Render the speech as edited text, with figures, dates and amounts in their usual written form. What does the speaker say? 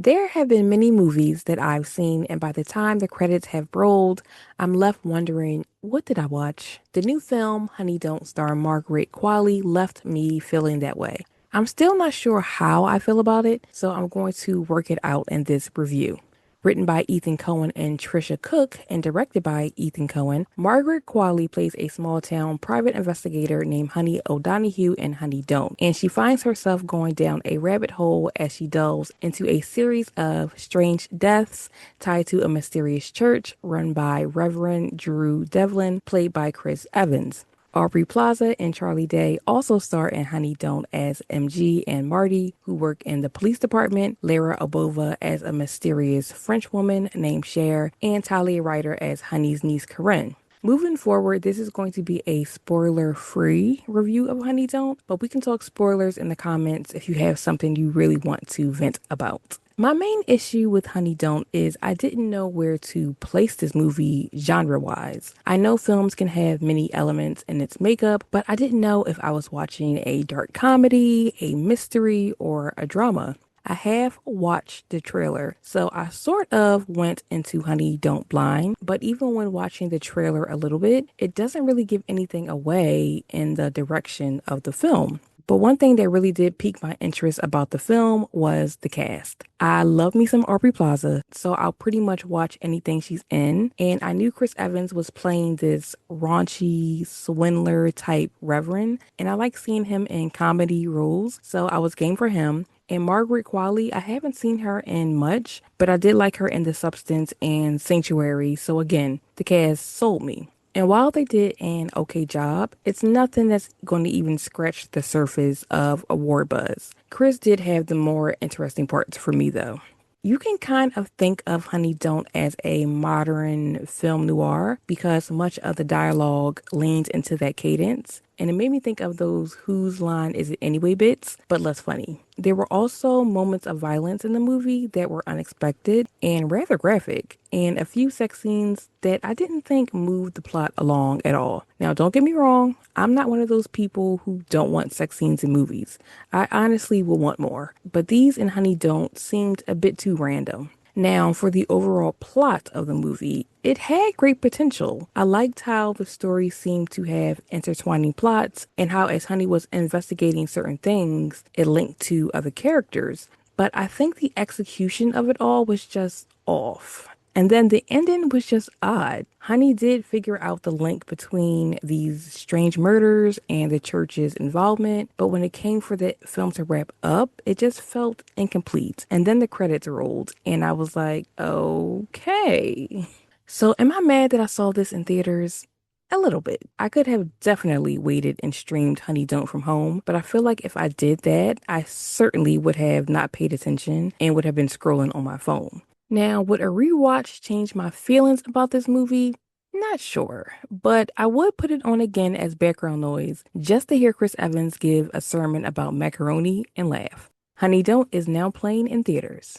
There have been many movies that I've seen, and by the time the credits have rolled, I'm left wondering, what did I watch? The new film, Honey Don't Star Margaret Qualley, left me feeling that way. I'm still not sure how I feel about it, so I'm going to work it out in this review. Written by Ethan Cohen and Trisha Cook and directed by Ethan Cohen, Margaret Qualley plays a small town private investigator named Honey O'Donoghue in Honey Don't, and she finds herself going down a rabbit hole as she delves into a series of strange deaths tied to a mysterious church run by Reverend Drew Devlin, played by Chris Evans. Aubrey Plaza and Charlie Day also star in Honey Don't as MG and Marty, who work in the police department, Lara Abova as a mysterious French woman named Cher, and Talia Ryder as Honey's niece Corinne. Moving forward, this is going to be a spoiler-free review of Honey Don't, but we can talk spoilers in the comments if you have something you really want to vent about. My main issue with Honey Don't is I didn't know where to place this movie genre-wise. I know films can have many elements in its makeup, but I didn't know if I was watching a dark comedy, a mystery, or a drama. I have watched the trailer, so I sort of went into Honey Don't blind, but even when watching the trailer a little bit, it doesn't really give anything away in the direction of the film. But one thing that really did pique my interest about the film was the cast. I love me some Aubrey Plaza, so I'll pretty much watch anything she's in. And I knew Chris Evans was playing this raunchy swindler type reverend, and I like seeing him in comedy roles, so I was game for him. And Margaret Qualley, I haven't seen her in much, but I did like her in The Substance and Sanctuary, so again, the cast sold me. And while they did an okay job, it's nothing that's going to even scratch the surface of award buzz. Chris did have the more interesting parts for me, though. You can kind of think of Honey Don't as a modern film noir because much of the dialogue leans into that cadence. And it made me think of those Whose Line Is It Anyway bits, but less funny. There were also moments of violence in the movie that were unexpected and rather graphic, and a few sex scenes that I didn't think moved the plot along at all. Now, don't get me wrong, I'm not one of those people who don't want sex scenes in movies. I honestly will want more, but these in Honey Don't seemed a bit too random. Now, for the overall plot of the movie, it had great potential. I liked how the story seemed to have intertwining plots and how, as Honey was investigating certain things, it linked to other characters. But I think the execution of it all was just off. And then the ending was just odd. Honey did figure out the link between these strange murders and the church's involvement, but when it came for the film to wrap up, it just felt incomplete. And then the credits rolled, and I was like, okay. So am I mad that I saw this in theaters? A little bit. I could have definitely waited and streamed Honey Don't from home, but I feel like if I did that, I certainly would have not paid attention and would have been scrolling on my phone. Now, would a rewatch change my feelings about this movie? Not sure, but I would put it on again as background noise just to hear Chris Evans give a sermon about macaroni and laugh. Honey Don't is now playing in theaters.